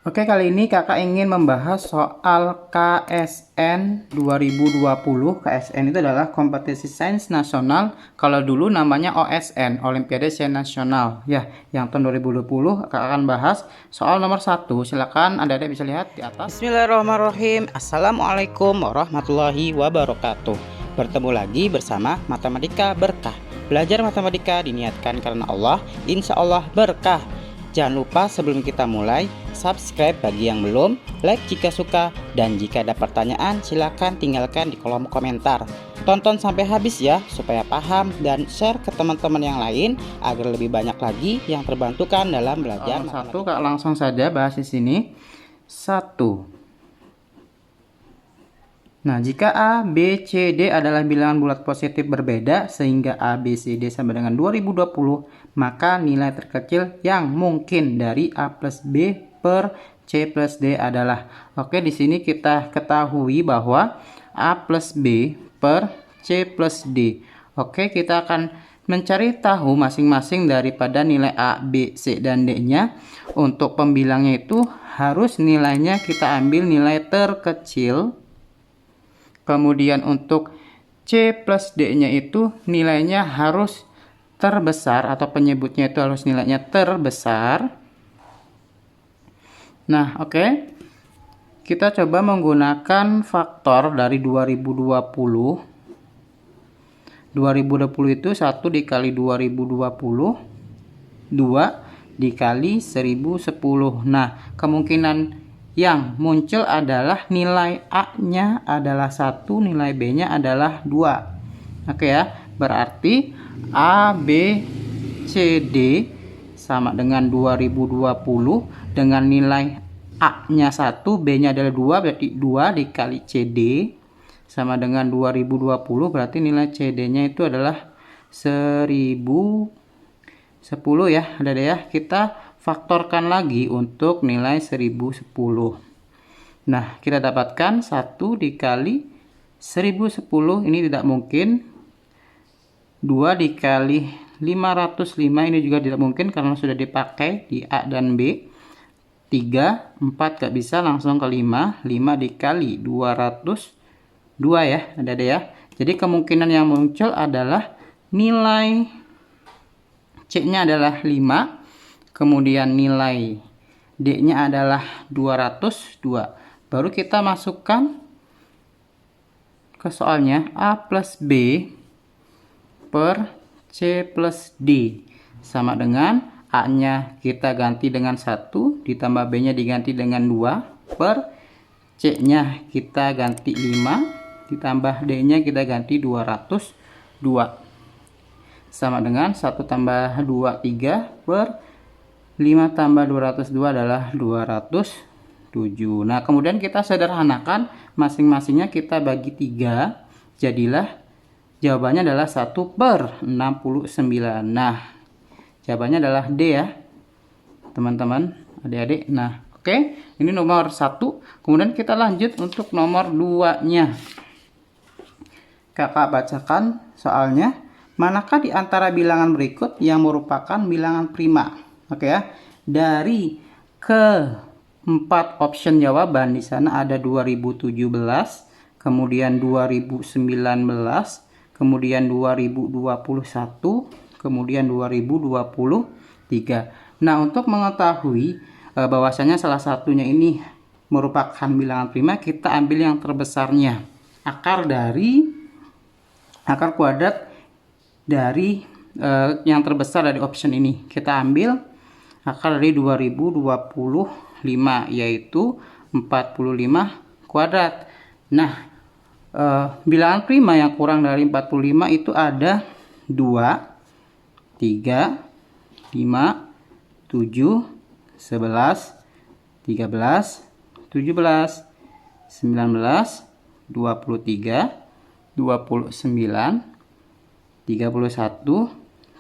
Oke, kali ini kakak ingin membahas soal KSN 2020. KSN itu adalah Kompetisi Sains Nasional. Kalau dulu namanya OSN, Olimpiade Sains Nasional. Ya, yang tahun 2020 kakak akan bahas soal nomor 1. Silakan adik-adik bisa lihat di atas. Bismillahirrahmanirrahim. Assalamualaikum warahmatullahi wabarakatuh. Bertemu lagi bersama Matematika Berkah. Belajar matematika diniatkan karena Allah, insya Allah berkah. Jangan lupa sebelum kita mulai, subscribe bagi yang belum, like jika suka, dan jika ada pertanyaan silahkan tinggalkan di kolom komentar. Tonton sampai habis ya, supaya paham, dan share ke teman-teman yang lain agar lebih banyak lagi yang terbantukan dalam belajar matematika. Kak langsung saja bahas di sini. 1. Nah, jika A, B, C, D adalah bilangan bulat positif berbeda sehingga A, B, C, D sama dengan 2020, maka nilai terkecil yang mungkin dari A plus B per C plus D adalah. Oke, di sini kita ketahui bahwa A plus B per C plus D. Oke, kita akan mencari tahu masing-masing daripada nilai A, B, C, dan D-nya. Untuk pembilangnya itu harus nilainya kita ambil nilai terkecil. Kemudian untuk C plus D-nya itu nilainya harus terbesar atau penyebutnya itu harus nilainya terbesar. Nah, oke. Kita coba menggunakan faktor dari 2020. 2020 itu 1 dikali 2020, 2 dikali 1010. Nah, kemungkinan yang muncul adalah nilai A-nya adalah 1, nilai B-nya adalah 2. Oke ya, berarti A, B, C, D sama dengan 2020 dengan nilai A-nya 1, B-nya adalah 2, berarti 2 dikali CD sama dengan 2020, berarti nilai CD-nya itu adalah 1010 ya, ada deh ya. Kita faktorkan lagi untuk nilai 1010. Nah, kita dapatkan 1 dikali 1010 ini tidak mungkin. 2 dikali 505 ini juga tidak mungkin karena sudah dipakai di A dan B. 3, 4 gak bisa, langsung ke 5. 5 dikali 202 ya, ada deh ya. Jadi kemungkinan yang muncul adalah nilai C-nya adalah 5. Kemudian nilai D-nya adalah 202. Baru kita masukkan ke soalnya A plus B per C plus D sama dengan A-nya kita ganti dengan 1 ditambah B-nya diganti dengan 2 per C-nya kita ganti 5 ditambah D-nya kita ganti 202 sama dengan 1 tambah 2 3 per 5 tambah 202 adalah 207. Nah, kemudian kita sederhanakan masing-masingnya kita bagi 3. Jadilah jawabannya adalah 1 per 69. Nah, jawabannya adalah D ya, teman-teman, adik-adik. Nah, oke. Ini nomor 1. Kemudian kita lanjut untuk nomor 2-nya. Kakak bacakan soalnya. Manakah di antara bilangan berikut yang merupakan bilangan prima? Oke ya, dari keempat option jawaban di sana ada 2017, kemudian 2019, kemudian 2021, kemudian 2023. Nah, untuk mengetahui bahwasanya salah satunya ini merupakan bilangan prima, kita ambil yang terbesarnya. Akar kuadrat dari yang terbesar dari option ini. Kita ambil akar dari 2025 yaitu 45 kuadrat. Nah, bilangan prima yang kurang dari 45 itu ada 2, 3, 5, 7, 11, 13, 17, 19, 23, 29, 31,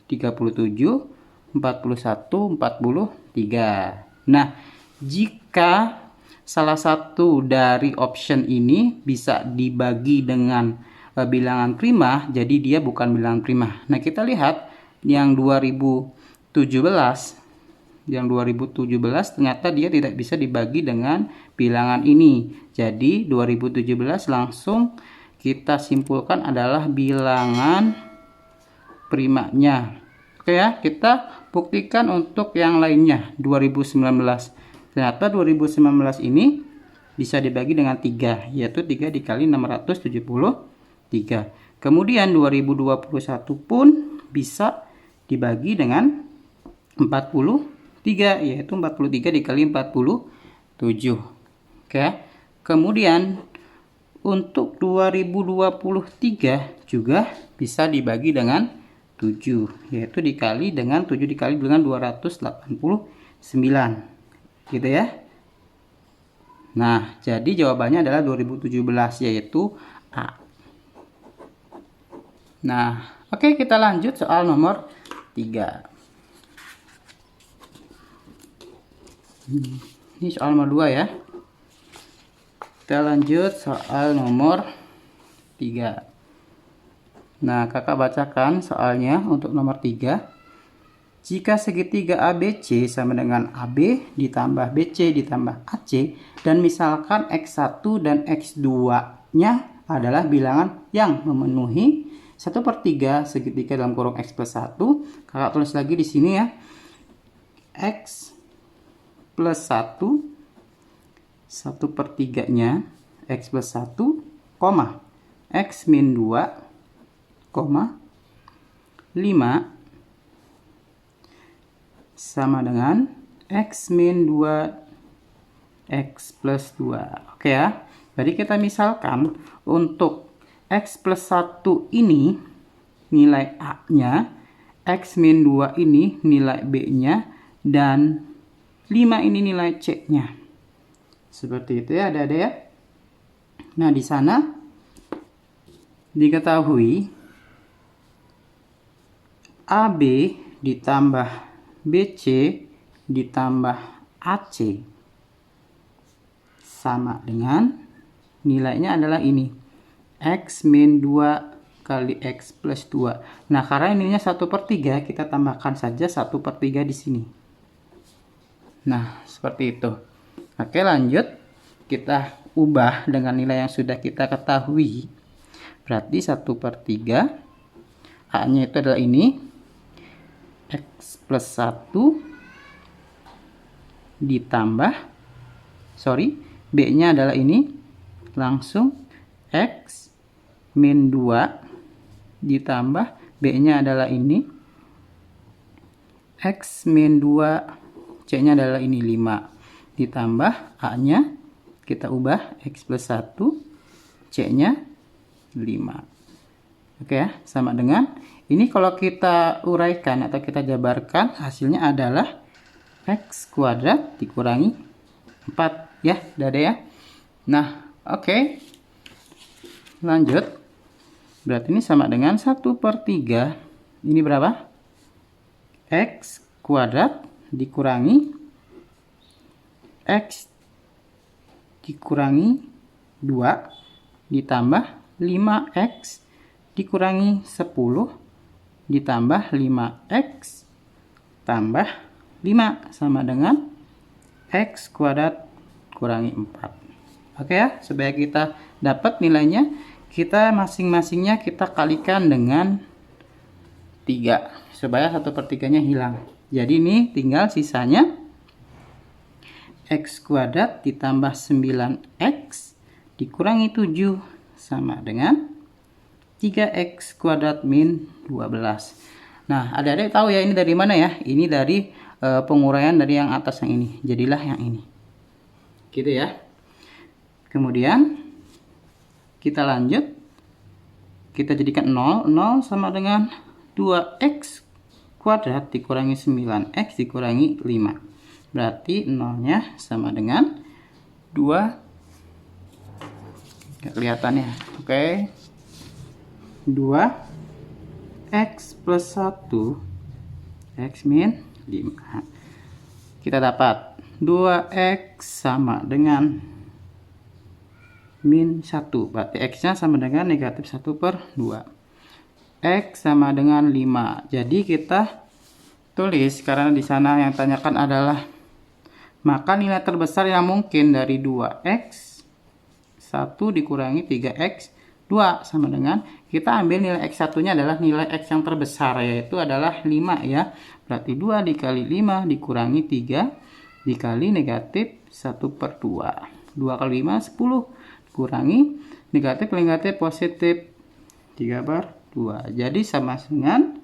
37, 41, 43. Nah, jika salah satu dari option ini bisa dibagi dengan bilangan prima, jadi dia bukan bilangan prima. Nah, kita lihat yang 2017 yang 2017 ternyata dia tidak bisa dibagi dengan bilangan ini. Jadi 2017 langsung kita simpulkan adalah bilangan primanya. Oke ya, kita buktikan untuk yang lainnya 2019. Ternyata 2019 ini bisa dibagi dengan 3, yaitu 3 dikali 673. Kemudian 2021 pun bisa dibagi dengan 43, yaitu 43 dikali 47. Oke. Kemudian untuk 2023 juga bisa dibagi dengan 7, yaitu dikali dengan 7 dikali dengan 289. Gitu ya. Nah, jadi jawabannya adalah 2017, yaitu A. Nah, oke, kita lanjut soal nomor 3. Ini soal nomor 2 ya. Kita lanjut soal nomor 3. Nah, kakak bacakan soalnya untuk nomor 3. Jika segitiga ABC sama dengan AB ditambah BC ditambah AC, dan misalkan X1 dan X2-nya adalah bilangan yang memenuhi 1/3 segitiga dalam kurung X plus 1. Kakak tulis lagi di sini ya. X plus 1, 1/3-nya X plus 1, X min 2, 5 sama dengan X min 2 X plus 2. Oke ya. Jadi kita misalkan untuk X plus 1 ini nilai A-nya, X min 2 ini nilai B-nya, dan 5 ini nilai C-nya. Seperti itu ya, ada ya. Nah, di sana diketahui AB ditambah BC ditambah AC sama dengan nilainya adalah ini, X min 2 kali X plus 2. Nah, karena ininya 1/3, kita tambahkan saja 1/3 di sini. Nah, seperti itu. Oke, lanjut. Kita ubah dengan nilai yang sudah kita ketahui. Berarti 1/3. A-nya itu adalah ini. X plus 1 ditambah, B-nya adalah ini. Langsung X min 2 ditambah B-nya adalah ini. X min 2, C-nya adalah ini 5. Ditambah A-nya, kita ubah X plus 1, C-nya 5. Oke ya, sama dengan ini. Kalau kita uraikan atau kita jabarkan, hasilnya adalah X kuadrat dikurangi 4 ya, udah ada ya. Nah, oke. Lanjut. Berarti ini sama dengan 1/3. Ini berapa? X kuadrat dikurangi X dikurangi 2 ditambah 5X dikurangi 10 ditambah 5X tambah 5 sama dengan X kuadrat kurangi 4. Oke ya, supaya kita dapat nilainya, kita masing-masingnya kita kalikan dengan 3 supaya 1/3-nya hilang. Jadi ini tinggal sisanya X kuadrat ditambah 9X dikurangi 7 sama dengan 3X kuadrat min 12. Nah, adik-adik tahu ya ini dari mana ya? Ini dari penguraian dari yang atas yang ini. Jadilah yang ini. Gitu ya. Kemudian kita lanjut. Kita jadikan 0. 0 sama dengan 2X kuadrat dikurangi 9X dikurangi 5. Berarti 0-nya sama dengan 2. Gak kelihatan ya. Oke. 2X plus 1 X min 5. Kita dapat 2X sama dengan min 1. Berarti X-nya sama dengan negatif 1/2. X sama dengan 5. Jadi kita tulis, karena di sana yang tanyakan adalah maka nilai terbesar yang mungkin dari 2x 1 dikurangi 3x 2 sama dengan, kita ambil nilai x1 nya adalah nilai x yang terbesar, yaitu adalah 5 ya. Berarti 2 dikali 5 dikurangi 3 dikali negatif 1/2. 2 kali 5 10 kurangi negatif positif 3/2. Jadi sama dengan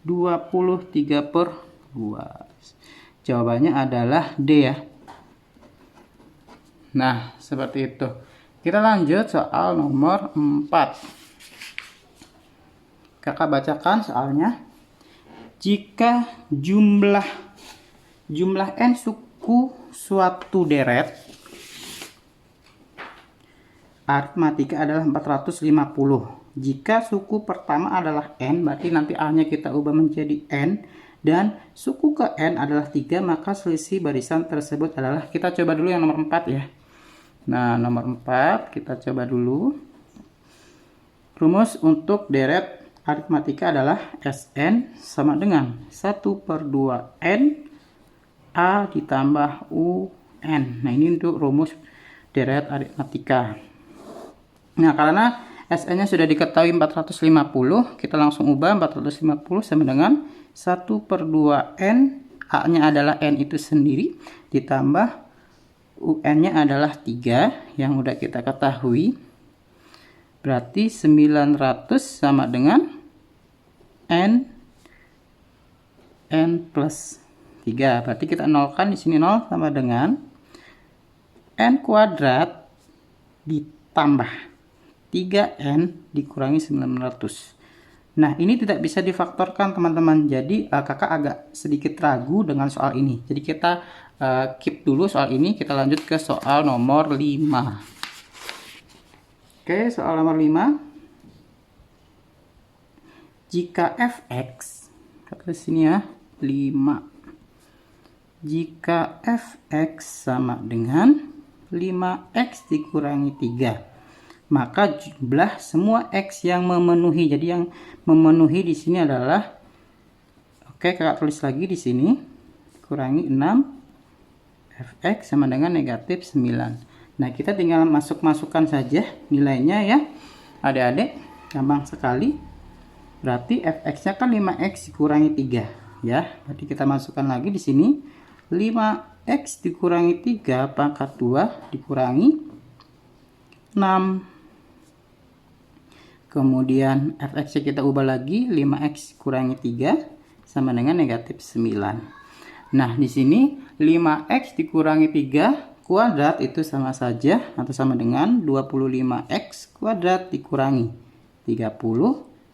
23/2. Jawabannya adalah D ya. Nah, seperti itu. Kita lanjut soal nomor 4. Kakak bacakan soalnya. Jika jumlah n suku suatu deret aritmatika adalah 450. Jika suku pertama adalah n, berarti nanti a-nya kita ubah menjadi n, dan suku ke n adalah 3, maka selisih barisan tersebut adalah, kita coba dulu yang nomor 4 ya. Nah, nomor 4 kita coba dulu. Rumus untuk deret aritmatika adalah Sn sama dengan 1/2n A ditambah UN. Nah, ini untuk rumus deret aritmatika. Nah, karena Sn nya sudah diketahui 450, kita langsung ubah 450 sama dengan 1/2n, A nya adalah n itu sendiri, ditambah UN nya adalah 3 yang udah kita ketahui. Berarti 900 sama dengan n plus 3. Berarti kita nolkan di sini, 0 sama dengan n kuadrat ditambah 3n dikurangi 900. Nah, ini tidak bisa difaktorkan teman-teman. Jadi kakak agak sedikit ragu dengan soal ini. Jadi kita keep dulu soal ini. Kita lanjut ke soal nomor 5. Oke, soal nomor 5. Jika fx, kata sini ya, 5. Jika fx sama dengan 5x dikurangi 3, maka jumlah semua x yang memenuhi. Jadi yang memenuhi di sini adalah, oke, kakak tulis lagi di sini, kurangi 6 fx sama dengan negatif 9. Nah, kita tinggal masukkan saja nilainya ya adik-adik, gampang sekali. Berarti fx nya kan 5x dikurangi 3 ya. Berarti kita masukkan lagi di sini 5x dikurangi 3 pangkat 2 dikurangi 6. Kemudian fx kita ubah lagi, 5x kurangi 3 sama dengan negatif 9. Nah, di sini 5x dikurangi 3 kuadrat itu sama saja atau sama dengan 25x kuadrat dikurangi 30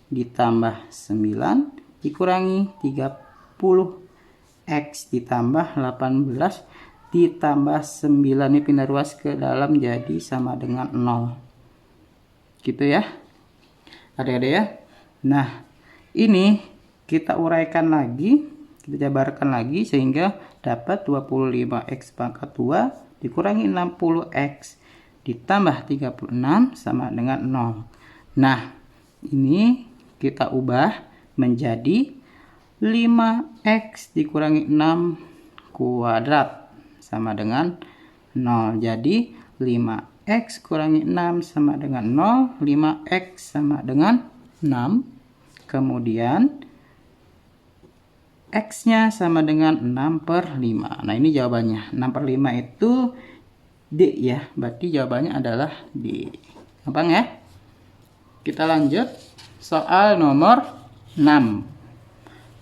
ditambah 9 dikurangi 30x ditambah 18 ditambah 9. Ini pindah ruas ke dalam jadi sama dengan 0. Gitu ya adik-adik ya. Nah, ini kita uraikan lagi, kita jabarkan lagi sehingga dapat 25x pangkat 2 dikurangi 60x ditambah 36 sama dengan 0. Nah, ini kita ubah menjadi 5x dikurangi 6 kuadrat sama dengan 0. Jadi 5x kurangi 6 sama dengan 0, 5x sama dengan 6, kemudian x nya sama dengan 6/5. Nah, ini jawabannya 6/5 itu D ya, berarti jawabannya adalah D. Gampang ya. Kita lanjut soal nomor 6.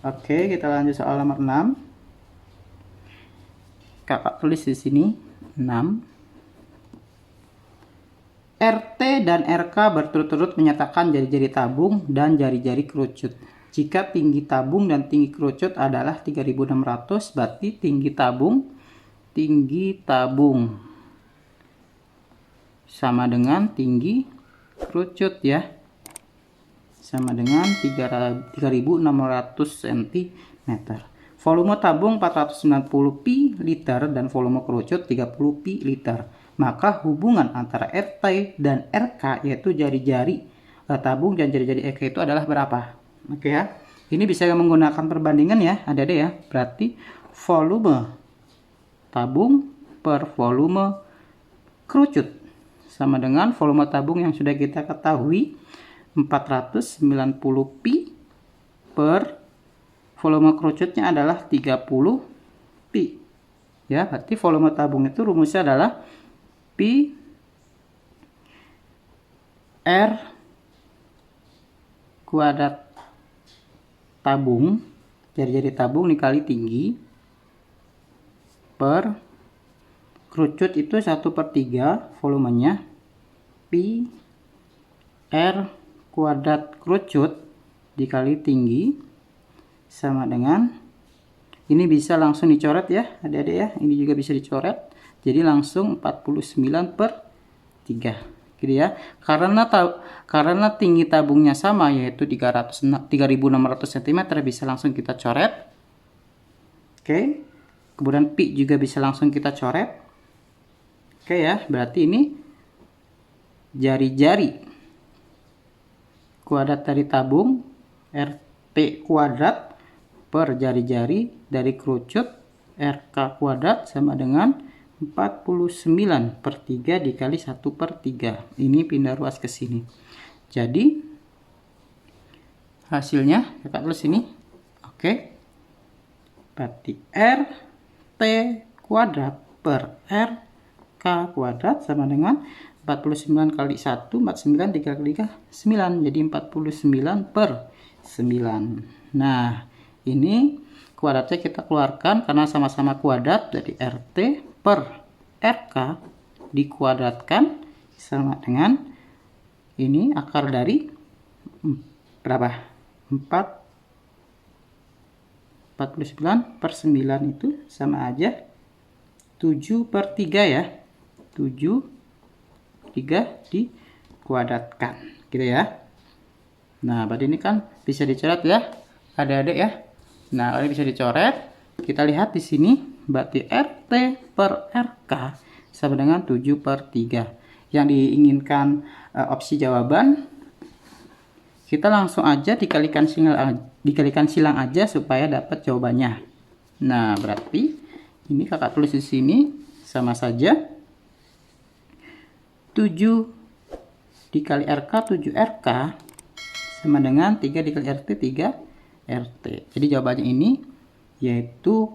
Oke, kita lanjut soal nomor 6. Kakak tulis di sini 6. RT dan RK berturut-turut menyatakan jari-jari tabung dan jari-jari kerucut. Jika tinggi tabung dan tinggi kerucut adalah 3600, berarti tinggi tabung sama dengan tinggi kerucut ya. Sama dengan 3600 cm. Volume tabung 490 pi liter dan volume kerucut 30 pi liter. Maka hubungan antara RT dan RK, yaitu jari-jari tabung dan jari-jari RK itu adalah berapa? Oke ya. Ini bisa menggunakan perbandingan ya, adik-adik ya. Berarti volume tabung per volume kerucut sama dengan volume tabung yang sudah kita ketahui 490 pi per volume kerucutnya adalah 30 pi. Ya, berarti volume tabung itu rumusnya adalah pi R kuadrat tabung, jari-jari tabung dikali tinggi, per kerucut itu 1/3 volumenya, pi R kuadrat kerucut dikali tinggi sama dengan, ini bisa langsung dicoret ya adik-adik ya, ini juga bisa dicoret, jadi langsung 49/3 gitu ya. Karena tinggi tabungnya sama yaitu 3600 cm, bisa langsung kita coret. Oke. Kemudian pi juga bisa langsung kita coret. Oke ya, berarti ini jari-jari kuadrat dari tabung RT kuadrat per jari-jari dari kerucut RK kuadrat sama dengan 49/3 dikali 1/3. Ini pindah ruas ke sini. Jadi hasilnya kita tulis ini. Oke. Berarti RT kuadrat per RK kuadrat sama dengan 49 kali 1, 49, 3 kali 3, 9. Jadi 49/9. Nah, ini kuadratnya kita keluarkan karena sama-sama kuadrat, dari RT per RK dikuadratkan sama dengan ini akar dari berapa? 49/9 itu sama aja 7/3 ya. 7/3 dikuadratkan gitu ya. Nah, berarti ini kan bisa dicoret ya adik-adik ya. Nah, ini bisa dicoret. Kita lihat di sini, berarti RT per RK sama dengan 7/3. Yang diinginkan opsi jawaban, kita langsung aja dikalikan silang aja supaya dapat jawabannya. Nah, berarti ini kakak tulis di sini sama saja 7 dikali RK 7RK sama dengan 3 dikali RT 3RT. Jadi jawabannya ini yaitu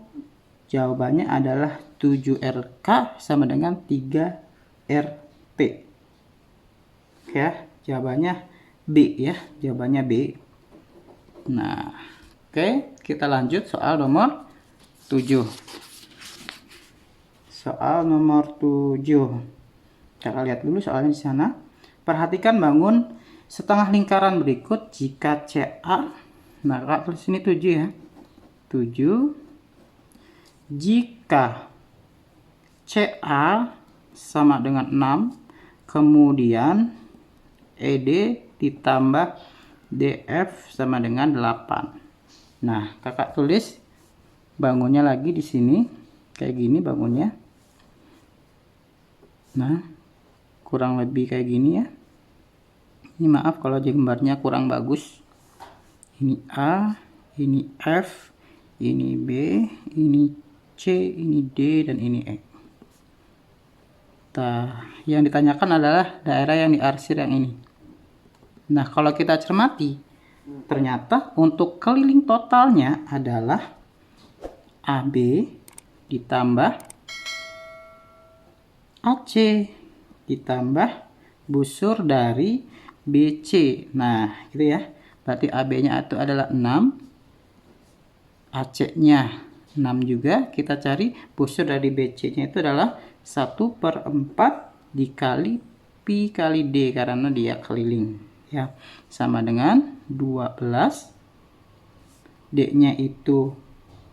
jawabannya adalah 7RK sama dengan 3RT. Ya, jawabannya B ya, jawabannya B. Nah, oke, kita lanjut soal nomor 7. Soal nomor 7. Kita lihat dulu soalnya di sana. Perhatikan bangun setengah lingkaran berikut jika CA. Nah, kakak tulis ini 7 ya. 7 jika CA sama dengan 6, kemudian ED ditambah DF sama dengan 8. Nah, kakak tulis bangunnya lagi di sini kayak gini bangunnya. Nah, kurang lebih kayak gini ya. Ini maaf kalau gambarnya kurang bagus. Ini A, ini F, ini B, ini C, ini D, dan ini E. Nah, yang ditanyakan adalah daerah yang diarsir yang ini. Nah, kalau kita cermati, ternyata untuk keliling totalnya adalah AB ditambah AC ditambah busur dari BC. Nah, gitu ya. Berarti AB-nya itu adalah 6. AC-nya 6 juga. Kita cari busur dari BC-nya itu adalah 1/4 dikali pi kali D karena dia keliling ya, sama dengan 12. D-nya itu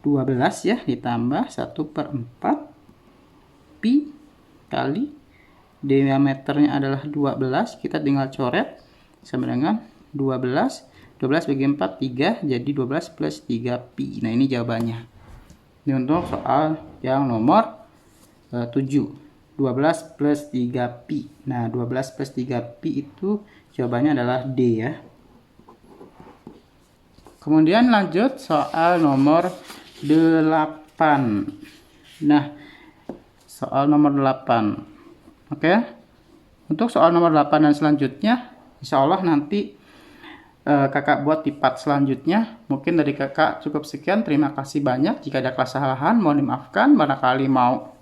12 ya, ditambah 1/4 pi kali diameternya adalah 12, kita tinggal coret sama dengan 12 bagi 4 3, jadi 12 plus 3 pi. Nah, ini jawabannya. Ini untuk soal yang nomor 7. 12 plus 3 pi. Nah, 12 plus 3 pi itu jawabannya adalah D ya. Kemudian lanjut soal nomor 8. Nah, soal nomor 8. Oke. Untuk soal nomor 8 dan selanjutnya, insya Allah nanti kakak buat di part selanjutnya. Mungkin dari kakak cukup sekian. Terima kasih banyak. Jika ada kesalahan mohon dimaafkan. Barangkali mau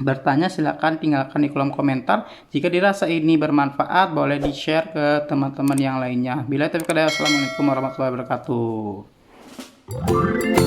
bertanya silakan tinggalkan di kolom komentar. Jika dirasa ini bermanfaat boleh di share ke teman-teman yang lainnya. Bila taufiq hidayah, assalamualaikum warahmatullahi wabarakatuh.